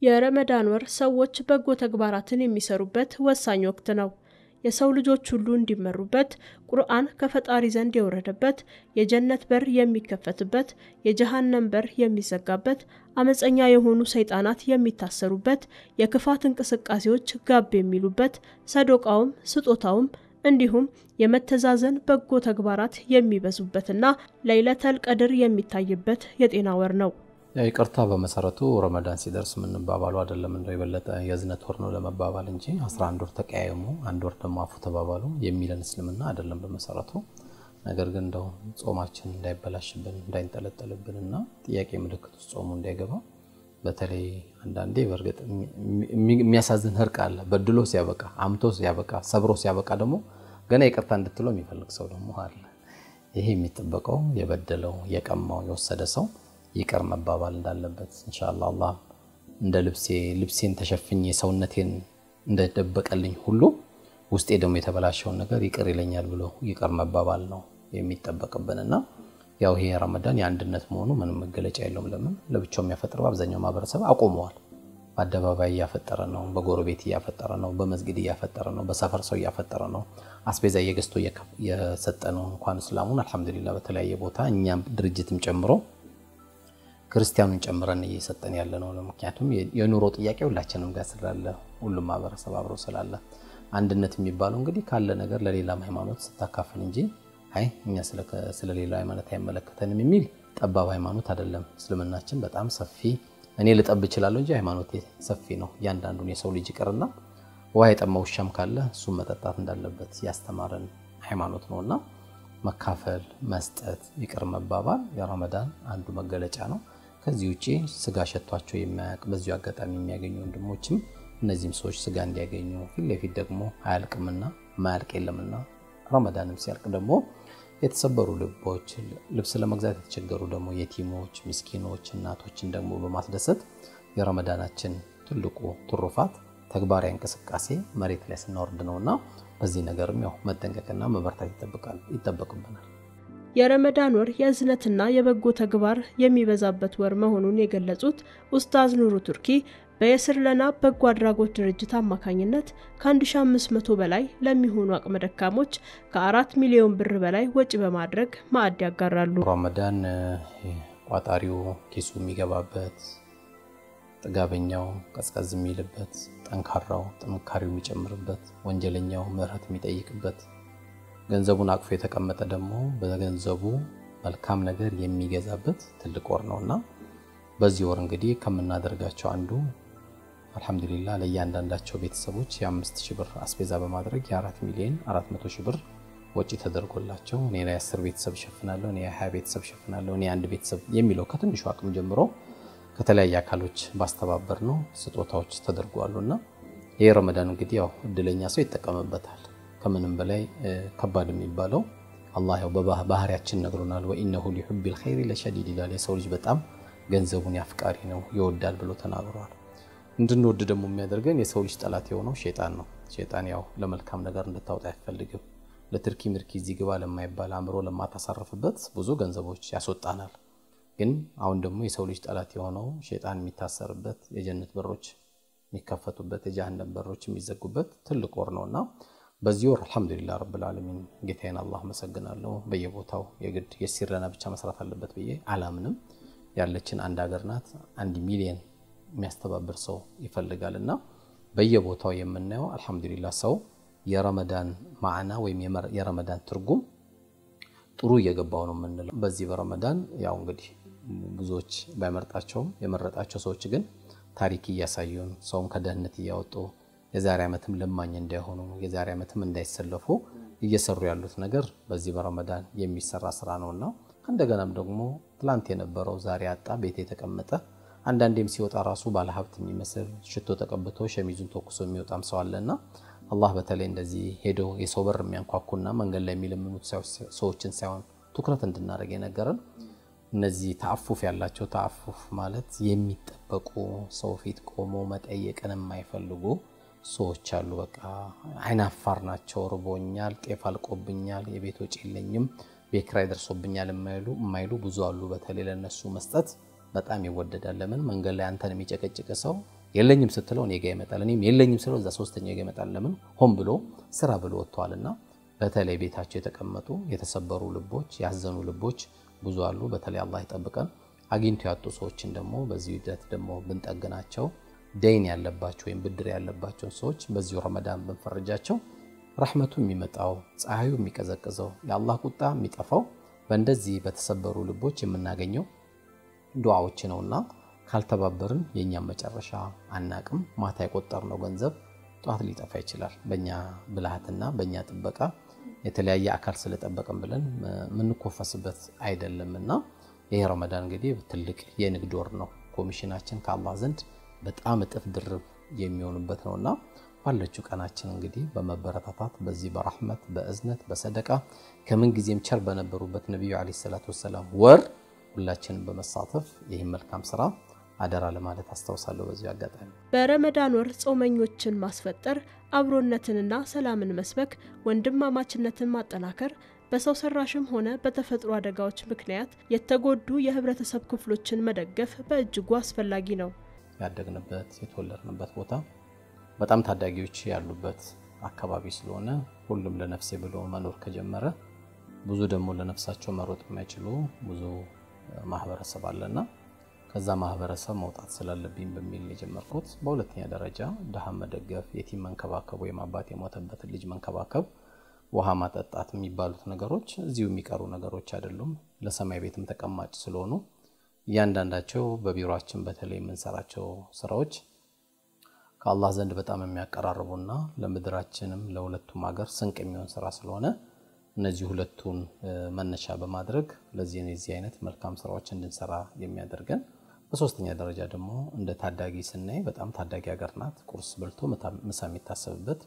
የረመዳን ወር ሰዎች በጎ ተግባራትን የሚሰሩበት ወሳኝ ወቅት ነው። የሰው ልጆች ሁሉ እንዲመሩበት ቁርአን ከፈጣሪ ዘንድ የወረደበት፣ የጀነት በር የሚከፈትበት፣ የጀሃነም በር የሚዘጋበት፣ አመፀኛ የሆኑ ሰይጣናት የሚታሰሩበት፣ የክፋት እንቅስቃሴዎች ጋብ የሚሉበት፣ ሰደቃውም ስጦታውም እንዲሁም የመተዛዘን በጎ ተግባራት የሚበዙበትና ለይለተል ቀድር የሚታይበት የጤና ወር ነው። ይቅርታ በመሰረቱ ረመዳን ሲደርስ ምን ባባሉ አይደለም እንደው የበለጠ የዝነት ወር ነው ለመባባል እንጂ 11 ወር ተቀያየሙ አንድ ወር ደግሞ አፉ ተባባሉ የሚለን እስልምና አይደለም በመሰረቱ። ነገር ግን እንደው ጾማችን እንዳይበላሽብን እንዳይንጠለጠልብንና ጥያቄ ምልክት ውስጥ ጾሙ እንዳይገባ በተለይ አንዳንዴ በርግጥ የሚያሳዝን ህርቅ አለ። በድሎ ሲያበቃ አምቶ ሲያበቃ ሰብሮ ሲያበቃ ደግሞ ገና ይቅርታ እንድትለው የሚፈልግ ሰው ደግሞ አለ። ይሄ የሚጠበቀው የበደለው የቀማው የወሰደ ሰው ይቅር መባባል እንዳለበት ኢንሻአላህ አላህ እንደ ልብሴን ተሸፍኜ ሰውነቴን እንደደበቀልኝ ሁሉ ውስጤ ደግሞ የተበላሸውን ነገር ይቅር ይለኛል ብሎ ይቅር መባባል ነው የሚጠበቅብንና ያው ይሄ ረመዳን የአንድነት መሆኑ ምንም መገለጫ የለውም። ለምን ለብቻው የሚያፈጥረው አብዛኛው ማህበረሰብ አቆመዋል። በአደባባይ ያፈጠረ ነው፣ በጎረቤት ያፈጠረ ነው፣ በመስጊድ ያፈጠረ ነው፣ በሰፈር ሰው ያፈጠረ ነው፣ አስቤዛ የገዝቶ የሰጠ ነው። እንኳን እስላሙን አልহামዱሊላህ በተለያየ ቦታ እኛም ድርጅትም ጨምሮ ክርስቲያኑን ጨምረን እየሰጠን ያለ ነው። ምክንያቱም የኑሮ ጥያቄ ሁላችንም ጋር ስላለ ሁሉም ማህበረሰብ አብሮ ስላለ አንድነት የሚባለው እንግዲህ ካለ ነገር ለሌላ ሃይማኖት ስታካፍል እንጂ አይ እኛ ስለ ሌላ ሃይማኖት አይመለከተንም የሚል ጠባብ ሃይማኖት አይደለም። እስልምናችን በጣም ሰፊ እኔ ልጠብ እችላለሁ እንጂ ሃይማኖቴ ሰፊ ነው። ያንዳንዱን የሰው ልጅ ይቀርና ውሃ የጠማው ሻም ካለ እሱ መጠጣት እንዳለበት ያስተማረን ሃይማኖት ነውና መካፈል መስጠት ይቅር መባባል የረመዳን አንዱ መገለጫ ነው። ከዚህ ውጪ ስጋ ሸቷቸው የማያቅ በዚሁ አጋጣሚ የሚያገኙ ወንድሞችም እነዚህም ሰዎች ስጋ እንዲያገኙ ፊት ለፊት ደግሞ አያልቅምና ማያልቅ የለምና ረመዳንም ሲያልቅ ደግሞ የተሰበሩ ልቦች ልብስ ለመግዛት የተቸገሩ ደግሞ የቲሞች ምስኪኖች እናቶችን ደግሞ በማስደሰት የረመዳናችን ትልቁ ትሩፋት ተግባራዊ እንቅስቃሴ መሬት ላይ ስናወርድ ነውና በዚህ ነገርም ያው መጠንቀቅና መበርታት ይጠበቅብናል። የረመዳን ወር የእዝነትና የበጎ ተግባር የሚበዛበት ወር መሆኑን የገለጹት ኡስታዝ ኑሩ ቱርኪ በየስርለና በጎ አድራጎት ድርጅት አማካኝነት ከ1500 በላይ ለሚሆኑ አቅመ ደካሞች ከ4 ሚሊዮን ብር በላይ ወጪ በማድረግ ማዕድ ያጋራሉ። ረመዳን ቋጣሪው ኪሱ የሚገባበት ጥጋበኛው ቀዝቀዝ የሚልበት ጠንካራው ጥንካሬው የሚጨምርበት ወንጀለኛው ምህረት የሚጠይቅበት ገንዘቡን አቅፎ የተቀመጠ ደግሞ በገንዘቡ መልካም ነገር የሚገዛበት ትልቅ ወር ነውና በዚህ ወር እንግዲህ ከምናደርጋቸው አንዱ አልহামዱሊላህ ለእያንዳንዳቸው ቤተሰቦች የ5000 ብር አስቤዛ በማድረግ የ4 ሚሊዮን 400 ሺህ ብር ወጪ ተደርጎላቸው እኔ ላይ 10 ቤተሰብ ሸፍናለሁ እኔ 20 ቤተሰብ ሸፍናለሁ እኔ አንድ ቤተሰብ የሚለው ከትንሹ አቅም ጀምሮ ከተለያየ አካሎች ባስተባበር ነው ስጦታዎች ተደርጓሉና ይሄ ረመዳን እንግዲህ ያው እድለኛ ሰው ይተቀመበታል። ከምንም በላይ ከባድ የሚባለው አላህ ያው በባህሪያችን ነግሮናል ወኢነሁ ሊሁቢል ኸይር ለሸዲድ ይላል። የሰው ልጅ በጣም ገንዘቡን ያፍቃሪ ነው ይወዳል ብሎ ተናግሯል። እንድንወድ ደግሞ የሚያደርገን የሰው ልጅ ጠላት የሆነው ሸይጣን ነው። ሸይጣን ያው ለመልካም ነገር እንድታወጣ አይፈልግም። ለትርኪ ምርኪ ዝግባ ለማይባል አምሮ ለማታሳርፍበት ብዙ ገንዘቦች ያስወጣናል። ግን አሁን ደግሞ የሰው ልጅ ጠላት የሆነው ሸይጣን የሚታሰርበት የጀነት በሮች የሚከፈቱበት የጀሃነም በሮች የሚዘጉበት ትልቅ ወር ነውና በዚህ ወር አልহামዱሊላህ ረብል ዓለሚን ጌታዬን አላህ መሰግናለሁ። በየቦታው የግድ የሲረና ብቻ መስራት አለበት ብዬ አላምንም። ያለችን አንድ ሀገር ናት 1 ሚሊዮን የሚያስተባብር ሰው ይፈልጋልና በየቦታው የምናየው አልহামዱሊላህ ሰው የረመዳን ማዕና ወይም የረመዳን ትርጉም ጥሩ እየገባው ነው የምንለው። በዚህ በረመዳን ያው እንግዲህ ብዙዎች ባይመርጣቸውም የመረጣቸው ሰዎች ግን ታሪክ እያሳዩን ሰውን ከደህንነት እያወጡ የዛሬ ዓመትም ለማኝ እንዳይሆኑ የዛሬ ዓመትም እንዳይሰለፉ እየሰሩ ያሉት ነገር በዚህ በረመዳን የሚሰራ ስራ ነውና እንደገናም ደግሞ ፕላንት የነበረው ዛሬ አጣ ቤት የተቀመጠ አንዳንዴም ሲወጣ ራሱ ባለ ሀብት የሚመስል ሽቶ ተቀብቶ ሸሚዙን ተኩሶ የሚወጣም ሰው አለና አላህ በተለይ እንደዚህ ሄዶ የሰው በር የሚያንኳኩና መንገድ ላይ የሚለምኑት ሰዎችን ሳይሆን ትኩረት እንድናደርግ የነገረን እነዚህ ተአፉፍ ያላቸው ተአፉፍ ማለት የሚጠበቁ ሰው ፊት ቆሞ መጠየቅን የማይፈልጉ ሰዎች አሉ። በቃ አይናፋር ናቸው። ርቦኛል ጤፍ አልቆብኛል የቤት ወጪ የለኝም ቤክራይ ደርሶብኛል የማይሉ ብዙ አሉ። በተለይ ለነሱ መስጠት በጣም ይወደዳል። ለምን መንገድ ላይ አንተን የሚጨቀጭቅ ሰው የለኝም ስትለው እኔ ጋር ይመጣል እኔም የለኝም ስለው እዛ ሶስተኛው ጋር ይመጣል ለምን ሆም ብሎ ስራ ብሎ ወጥቷልና በተለይ ቤታቸው የተቀመጡ የተሰበሩ ልቦች ያዘኑ ልቦች ብዙ አሉ በተለይ አላህ ይጠብቀን አግኝቶ ያጡ ሰዎችን ደግሞ በዚህ ሂደት ደግሞ ብንጠግናቸው ደይን ያለባቸው ወይም ብድር ያለባቸው ሰዎች በዚህ ረመዳን ብንፈርጃቸው ረህመቱ የሚመጣው ፀሐዩ የሚቀዘቅዘው የአላህ ቁጣ የሚጠፋው በእንደዚህ በተሰበሩ ልቦች የምናገኘው ዱዓዎች ነውና ካልተባበርን የኛ መጨረሻ አናቅም ማታ የቆጠርነው ገንዘብ ጧት ሊጠፋ ይችላል በእኛ ብልሃትና በእኛ ጥበቃ የተለያየ አካል ስለጠበቀን ብለን ምንኮፈስበት አይደለምና ይሄ ረመዳን እንግዲህ ትልቅ የንግድ ወር ነው ኮሚሽናችን ከአላህ ዘንድ በጣም እጥፍ ድርብ የሚሆንበት ነውና ባለችው ቀናችን እንግዲህ በመበረታታት በዚህ በረህመት በእዝነት በሰደቃ ከምን ጊዜም ቸር በነበሩበት ነብዩ አለይሂ ሰላቱ ወሰለም ወር ሁላችንም በመሳተፍ ይሄን መልካም ስራ አደራ ለማለት አስተዋውሳለሁ በዚህ አጋጣሚ በረመዳን ወር ጾመኞችን ማስፈጠር አብሮነትንና ሰላምን መስበክ ወንድማማችነትን ማጠናከር በሰው ሰራሽም ሆነ በተፈጥሮ አደጋዎች ምክንያት የተጎዱ የህብረተሰብ ክፍሎችን መደገፍ በእጅጉ አስፈላጊ ነው ያደግንበት የተወለድንበት ቦታ በጣም ታዳጊዎች ያሉበት አካባቢ ስለሆነ ሁሉም ለነፍሴ ብሎ መኖር ከጀመረ ብዙ ደግሞ ለነፍሳቸው መሮጥ የማይችሉ ብዙ ማህበረሰብ አለና ከዛ ማህበረሰብ መውጣት ስላለብኝ በሚል የጀመርኩት በሁለተኛ ደረጃ ደሃ መደገፍ የቲም መንከባከብ ወይ ማባት የሞተበት ልጅ መንከባከብ ውሃ ማጠጣት የሚባሉት ነገሮች እዚሁ የሚቀሩ ነገሮች አይደሉም ለሰማይ ቤትም ተቀማጭ ስለሆኑ ያንዳንዳቸው በቢሮአችን በተለይ የምንሰራቸው ስራዎች ከአላህ ዘንድ በጣም የሚያቀራርቡና ለምድራችንም ለሁለቱም ሀገር ስንቅ የሚሆን ስራ ስለሆነ እነዚህ ሁለቱን መነሻ በማድረግ ለዚህ አይነት መልካም ስራዎች እንድንሰራ የሚያደርገን በሶስተኛ ደረጃ ደግሞ እንደ ታዳጊ ስናይ በጣም ታዳጊ ሀገር ናት ቁርስ በልቶ ምሳ የሚታሰብበት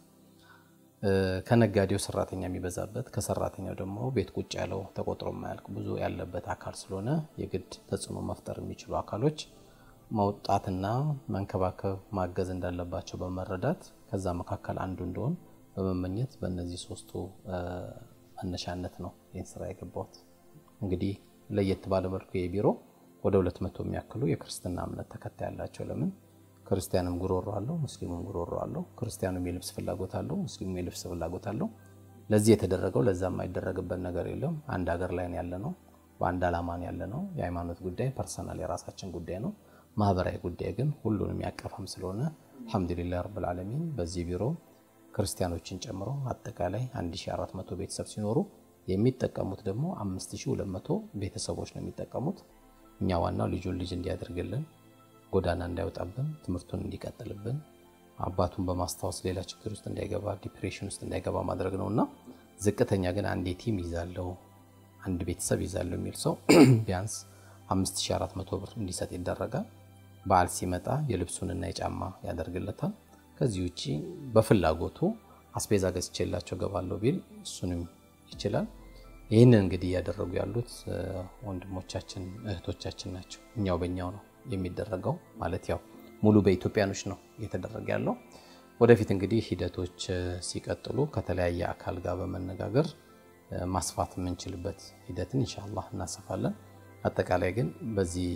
ከነጋዴው ሰራተኛ የሚበዛበት ከሰራተኛው ደግሞ ቤት ቁጭ ያለው ተቆጥሮ የማያልቅ ብዙ ያለበት አካል ስለሆነ የግድ ተጽዕኖ መፍጠር የሚችሉ አካሎች መውጣትና መንከባከብ ማገዝ እንዳለባቸው በመረዳት ከዛ መካከል አንዱ እንደሆን በመመኘት በእነዚህ ሶስቱ መነሻነት ነው ይህን ስራ የገባሁት እንግዲህ ለየት ባለ መልኩ የቢሮ ወደ 200 የሚያክሉ የክርስቲያና እምነት ተከታይ ያላቸው ለምን ክርስቲያንም ጉሮሮ አለው ሙስሊሙም ጉሮሮ አለው ክርስቲያኑም የልብስ ፍላጎት አለው ሙስሊሙም የልብስ ፍላጎት አለው ለዚህ የተደረገው ለዛ የማይደረግበት ነገር የለም አንድ ሀገር ላይ ያለነው በአንድ ዓላማ ያለነው የሃይማኖት ጉዳይ ፐርሰናል የራሳችን ጉዳይ ነው ማህበራዊ ጉዳይ ግን ሁሉንም ያቀፈም ስለሆነ አልহামዱሊላህ ረብል ዓለሚን በዚህ ቢሮ ክርስቲያኖችን ጨምሮ አጠቃላይ 1400 ቤተሰብ ሲኖሩ የሚጠቀሙት ደግሞ 5200 ቤተሰቦች ነው የሚጠቀሙት እኛ ዋናው ልጅ እንዲያደርግልን ጎዳና እንዳይወጣብን ትምርቱን እንዲቀጥልብን አባቱን በማስተዋወስ ሌላ ችግር ውስጥ እንዳይገባ ዲፕሬሽን ውስጥ እንዳይገባ ማድረግ ነውና ዝቅተኛ ግን አንድ ቲም ይዛለው አንድ ቤተሰብ ይዛለው የሚል ሰው ቢያንስ 5400 ብር እንዲሰጥ ይደረጋል በዓል ሲመጣ የልብሱንና የጫማ ያደርግለታል ከዚህ ውጪ በፍላጎቱ አስቤዛ ገዝቼላቸው ገባለው ቢል እሱንም ይችላል ይሄን እንግዲህ ያደረጉ ያሉት ወንድሞቻችን እህቶቻችን ናቸው እኛው በእኛው ነው የሚደረገው ማለት ያው ሙሉ በኢትዮጵያኖች ነው የተደረገ ያለው ወደፊት እንግዲህ ሂደቶች ሲቀጥሉ ከተለያየ አካል ጋር በመነጋገር ማስፋት የምንችልበት ሂደትን ኢንሻአላህ እናሰፋለን አጠቃላይ ግን በዚህ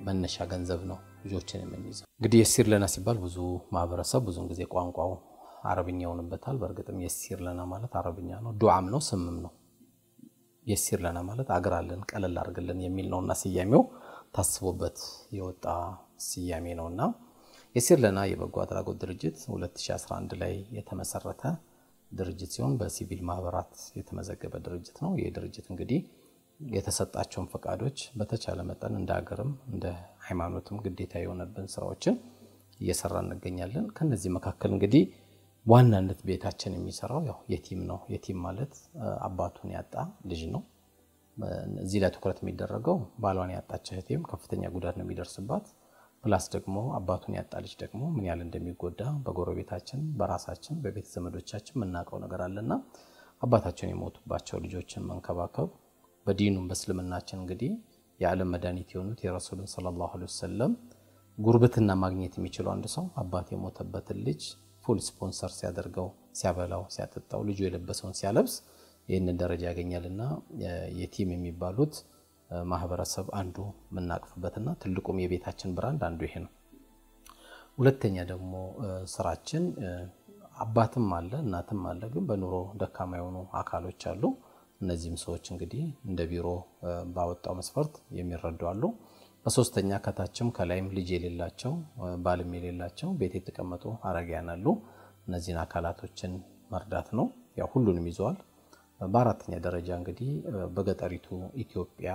መነሻ ገንዘብ ነው ልጆችን የምንይዘው እንግዲህ የሲር ለና ሲባል ብዙ ማህበረሰብ ብዙን ጊዜ ቋንቋው አረብኛ ሆነበታል በርግጥም የሲር ለና ማለት አረብኛ ነው ዱዓም ነው ስምም ነው የሲር ለና ማለት አግራለን ቀለል አርግልን የሚል ነውና ሲያሜው ታስቦበት የወጣ ሲያሜ ነውና የሲር ለና የበጎ አድራጎት ድርጅት 2011 ላይ የተመሰረተ ድርጅት ሲሆን በሲቪል ማህበራት የተመዘገበ ድርጅት ነው ይሄ ድርጅት እንግዲህ የተሰጣቸውን ፈቃዶች በተቻለ መጠን እንደ ሀገርም እንደ ሃይማኖትም ግዴታ የሆነብን ስራዎችን እየሰራን እንገኛለን ከነዚህ መካከል እንግዲህ ዋናነት ቤታችን የሚሰራው ያው የቲም ነው የቲም ማለት አባቱን ያጣ ልጅ ነው እዚህ ላይ ትኩረት የሚደረገው ባሏን ያጣች እህቴም ከፍተኛ ጉዳት ነው የሚደርስባት ፕላስ ደግሞ አባቱን ያጣ ልጅ ደግሞ ምን ያህል እንደሚጎዳ በጎረቤታችን በራሳችን በቤተ ዘመዶቻችን መናቀው ነገር አለና አባታቸውን የሞቱባቸው ልጆችን መንከባከብ በዲኑም በእስልምናችን እንግዲህ የዓለም መድኃኒት የሆኑት የረሱሉን ሰለላሁ ዐለይሂ ወሰለም ጉርብትና ማግኘት የሚችለው አንድ ሰው አባት የሞተበት ልጅ ፉል ስፖንሰር ሲያደርገው ሲያበላው ሲያጠጣው ልጁ የለበሰውን ሲያለብስ ይሄን ደረጃ ያገኛልና የቲም የሚባሉት ማህበረሰብ አንዱ ምናቅፍበትና ትልቁም የቤታችን ብራንድ አንዱ ይሄ ነው ሁለተኛ ደግሞ ስራችን አባትም አለ እናትም አለ ግን በኑሮ ደካማ የሆኑ አካሎች አሉ እነዚህም ሰዎች እንግዲህ እንደ ቢሮ ባወጣው መስፈርት የሚረዱ አሉ በሶስተኛ ከታችም ከላይም ልጅ የሌላቸው ባልም የሌላቸው ቤት የተቀመጡ አረጋያን አሉ እነዚህን አካላቶችን መርዳት ነው ያው ሁሉንም ይዟል በአራተኛ ደረጃ እንግዲህ በገጠሪቱ ኢትዮጵያ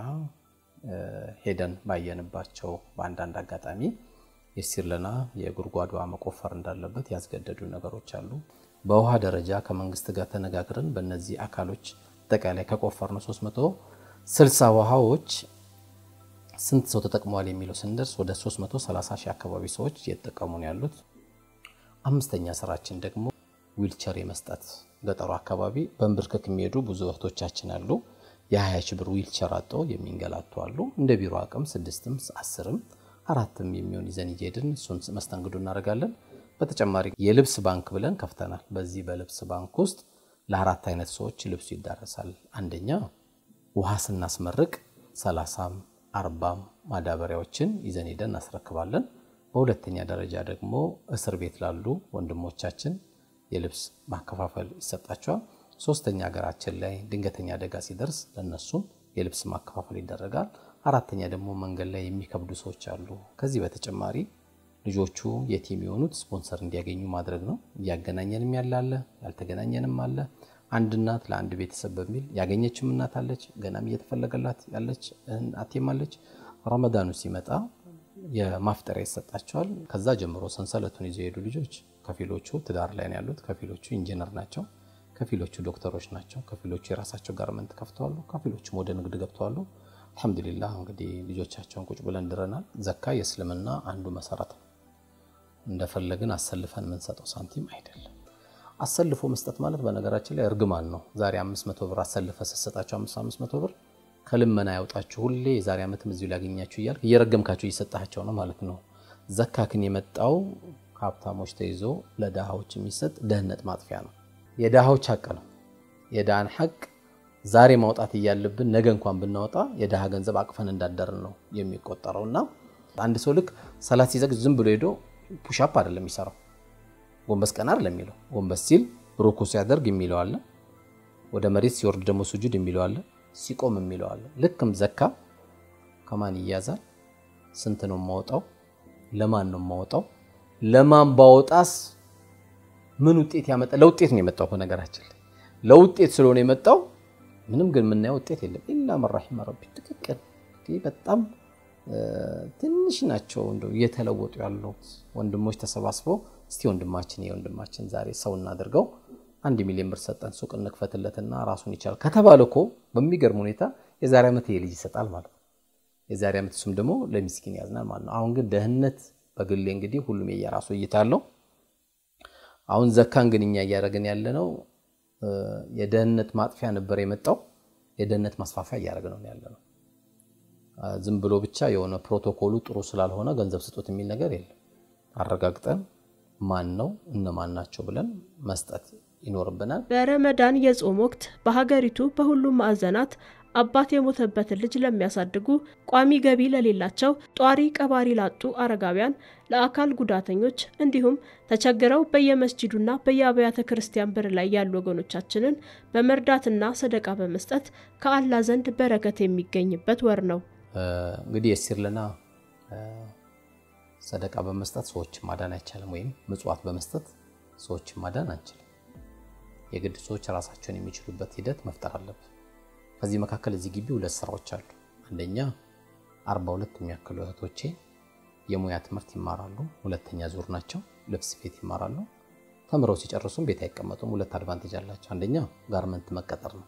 ሄደን ባየንባቸው በአንዳንድ አጋጣሚ የሲርለና የጉርጓዷ መቆፈር እንዳለበት ያስገደዱ ነገሮች አሉ በውሃ ደረጃ ከመንግስት ጋር ተነጋግረን በእነዚህ አካሎች ተቀላይ ከቆፈርነው 360 ውሃዎች ስንት ሰው ተጠቅመዋል የሚለው ስንደርስ ወደ 330 ሺህ አካባቢ ሰዎች እየተጠቀሙ ነው ያሉት አምስተኛ ስራችን ደግሞ ዊልቸር የመስጠት ገጠሩ አካባቢ በእንብርክክ የሚሄዱ ብዙ እህቶቻችን አሉ የ20 ሺህ ብር ዊልቸር አጥቶ የሚንገላቱ አሉ እንደ ቢሮ አቅም 6ም 10ም 4ም የሚሆን ይዘን ይሄድን እሱን መስተንግዶ እናደርጋለን በተጨማሪ የልብስ ባንክ ብለን ከፍተናል በዚህ በልብስ ባንክ ውስጥ ለአራት አይነት ሰዎች ልብስ ይዳረሳል አንደኛ ውሃ ስናስመርቅ 30ም 40ም ማዳበሪያዎችን ይዘን ሄደን እናስረክባለን በሁለተኛ ደረጃ ደግሞ እስር ቤት ላሉ ወንድሞቻችን የልብስ ማከፋፈል ይሰጣቸዋል ሶስተኛ ሀገራችን ላይ ድንገተኛ አደጋ ሲደርስ ለነሱም የልብስ ማከፋፈል ይደረጋል አራተኛ ደግሞ መንገድ ላይ የሚከብዱ ሰዎች አሉ ከዚህ በተጨማሪ ልጆቹ የቲም የሆኑት ስፖንሰር እንዲያገኙ ማድረግ ነው ያገናኘንም ያላለ ያልተገናኘንም አለ አንድ እናት ለአንድ ቤተሰብ በሚል ያገኘችም እናት አለች ገናም እየተፈለገላት ያለች አቲም አለች ረመዳኑ ሲመጣ የማፍጠሪያ ይሰጣቸዋል ከዛ ጀምሮ ሰንሰለቱን ይዘው ሄዱ ልጆች ከፊሎቹ ትዳር ላይ ያሉት ከፊሎቹ ኢንጂነር ናቸው ከፊሎቹ ዶክተሮች ናቸው ከፊሎቹ የራሳቸው ጋርመንት ከፍተዋል ከፊሎቹ ወደ ንግድ ገብተዋል አልহামዱሊላህ እንግዲህ ልጆቻቸውን ቁጭ ብለን ድረናል ዘካ የእስልምና አንዱ መሰረት ነው እንደፈለግን አሰልፈን መንሰጠው ሳንቲም አይደለም አሰልፎ መስጠት ማለት በነገራችን ላይ እርግማን ነው ዛሬ 500 ብር አሰልፈ ሰጣቸው 500 ብር ከልመና ያውጣችሁ ሁሌ ዛሬ አመትም እዚሁ ላገኛችሁ ይያልክ እየረገምካችሁ እየሰጣቸው ነው ማለት ነው ዘካ ግን የመጣው ሀብታሞች ተይዞ ለዳሃዎች የሚሰጥ ደህነት ማጥፊያ ነው የዳሃዎች ሐቅ ነው የዳን ሐቅ ዛሬ ማውጣት ይያልብን ነገ እንኳን ብናወጣ የዳሃ ገንዘብ አቅፈን እንዳደረን ነው የሚቆጠረውና አንድ ሰው ልክ ሰላት ሲዘግ ዝም ብሎ ሄዶ ፑሽ አፕ አይደለም የሚሰራው ጎንበስ ቀና አይደለም የሚለው ጎንበስ ሲል ሩኩ ሲያደርግ የሚለው አለ ወደ መሬት ሲወርድ ደግሞ ሱጁድ የሚለው አለ ሲቆም የሚለው አለ ልክም ዘካ ከማን ይያዛል ስንት ነው ማውጣው ለማን ነው ማውጣው ለማን ባወጣስ ምን ውጤት ያመጣ ለውጤት ነው የመጣው በነገራችን ላይ ለውጤት ስለሆነ የመጣው ምንም ግን ምን ነው ውጤት የለም ኢላ መርሂም ረቢ ተከከል በጣም ትንሽ ናቸው እንደው እየተለወጡ ያሉት ወንድሞች ተሰባስበው እስቲ ወንድማችን ዛሬ ሰው እናደርገው 1 ሚሊዮን ብር ሰጠን ሱቅ እንክፈትለትና ራሱን ይቻል ከተባለኮ በሚገርም ሁኔታ የዛሬ አመት የልጅ ይሰጣል ማለት ነው የዛሬ አመት እሱም ደግሞ ለሚስኪን ያዝናል ማለት ነው አሁን ግን ደህነት በግሌ እንግዲህ ሁሉም የየራሱ እይታለው አሁን ዘካን ግን እኛ ያያረገን ያለነው የደህነት ማጥፊያ ነበር የመጣው የደህነት ማስፋፋያ ያያረገን ነው ያለነው ዝም ብሎ ብቻ የሆነ ፕሮቶኮሉ ጥሩ ስላልሆነ ገንዘብ ስጡት የሚል ነገር የለም አረጋግጠን ማን ነው እነማን ናቸው ብለን መስጠት ይኖርብናል በረመዳን የጾም ወቅት በሀገሪቱ በሁሉም ማዕዘናት አባት የሞተበትን ልጅ ለሚያሳድጉ ቋሚ ገቢ ለሌላቸው ጧሪ ቀባሪ ላጡ አረጋውያን ለአካል ጉዳተኞች እንዲሁም ተቸግረው በየመስጂዱና በየአብያተ ክርስቲያን በር ላይ ያሉ ወገኖቻችንን በመርዳትና ሰደቃ በመስጠት ከአላህ ዘንድ በረከት የሚገኝበት ወር ነው እንግዲህ የሲርለና ሰደቃ በመስጠት ሰዎች ማዳን አይቻልም ወይም ምጽዋት በመስጠት ሰዎች ማዳን አንችልም የግድ ሰዎች ራሳቸውን የሚችሉበት ሂደት መፍጠር አለበት ከዚህ መካከል እዚህ ግቢ ሁለት ስራዎች አሉ አንደኛ 42 የሚያክሉ እህቶቼ የሙያ ትምህርት ይማራሉ ሁለተኛ ዙር ናቸው ልብስ ቤት ይማራሉ ተምረው ሲጨርሱም ቤት አይቀመጡም ሁለት አድቫንቴጅ አላቸው አንደኛ ጋርመንት መቀጠር ነው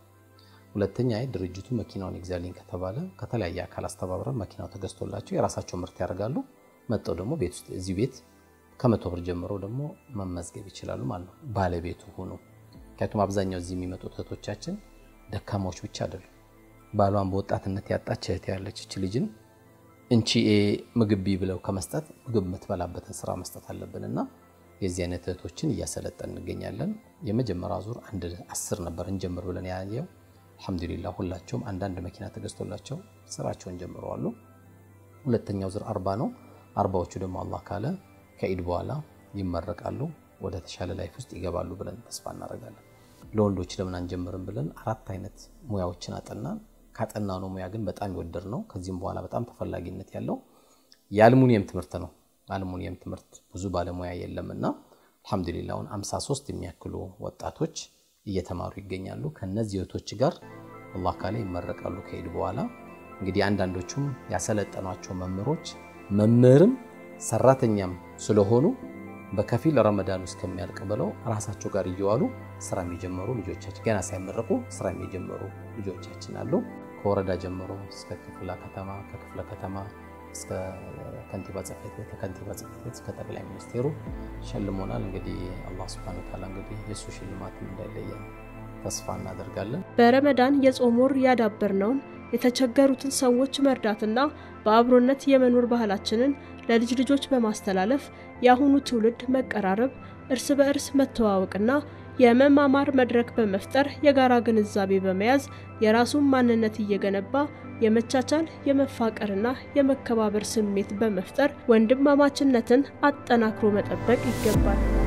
ሁለተኛ ድርጅቱ መኪናውን ኤግዛሊንግ ከተባለ ከተለያየ አካል አስተባብረን መኪናው ተገዝቶላቸው የራሳቸው ምርት ያደርጋሉ መጥተው ደግሞ ቤት ውስጥ እዚህ ቤት ከ100 ብር ጀምሮ ደግሞ መመዝገብ ይችላሉ ማለት ነው ባለቤቱ ሆኖ ከቱም አብዛኛው እዚህ የሚመጡት እህቶቻችን ደካማዎች ብቻ አይደሉ ባሏን በወጣትነት ያጣች እህት ያለች እቺ ልጅን እንቺ ምግብ ብለው ከመስጠት ምግብ ምትበላበትን ስራ መስጠት አለብንና የዚህ አይነት እህቶችን እያሰለጠን እንገኛለን የመጀመሪያ ዙር 10 ነበር እንጀምር ብለን ያየው አልহামዱሊላህ ሁላቸውም አንዳንድ መኪና ተገዝቶላቸው ስራቸውን ጀምረዋል ሁለተኛው ዙር 40 ነው 40ዎቹ ደግሞ አላህ ካለ ከኢድ በኋላ ይመረቃሉ ወደ ተሻለ ላይፍ ውስጥ ይገባሉ ብለን ተስፋ እናደርጋለን ለወንዶች ለምን አንጀምርም ብለን አራት አይነት ሙያዎችን አጠናን ካጠናነው ሙያ ግን በጣም ይወደር ነው ከዚህም በኋላ በጣም ተፈላጊነት ያለው የአልሙኒየም ትምህርት ነው አልሙኒየም ትምህርት ብዙ ባለሙያ የለምና አልহামዱሊላህ 53 የሚያክሉ ወጣቶች እየተማሩ ይገኛሉ ከነዚህ ወጣቶች ጋር አላህ ካለ ይመረቃሉ ከኢድ በኋላ እንግዲህ አንዳንዶቹም ያሰለጠኗቸው መምህርም ሰራተኛም ስለሆኑ በከፊል ረመዳን ውስጥ ከሚያልቅ ብለው ራሳቸው ጋር ይዋሉ ስራ የሚጀምሩ ልጆቻችን ገና ሳይመረቁ ስራ የሚጀምሩ ልጆቻችን አሉ ከወረዳ ጀምሮ እስከ ክፍለ ከተማ ከክፍለ ከተማ እስከ ከንቲባ ጽሕፈት ቤት ከንቲባ ጽሕፈት ቤት እስከ ጠቅላይ ሚኒስቴሩ ሸልሞናል እንግዲህ አላህ Subhanahu Wa Ta'ala እንግዲህ የሱ ሽልማት እንዳይለየን ተስፋ እናደርጋለን በረመዳን የጾም ወር ያዳበርነውን የተቸገሩትን ሰዎች መርዳትና በአብሮነት የመኖር ባህላችንን ለልጅ ልጆች በማስተላለፍ ያሁኑ ትውልድ መቀራረብ እርስ በእርስ መተዋወቅና የመማማር መድረክ በመፍጠር የጋራ ግንዛቤ በመያዝ የራሱን ማንነት እየገነባ የመቻቻል የመፋቀርና የመከባበር ስሜት በመፍጠር ወንድማማችነትን አጠናክሮ መጠበቅ ይገባል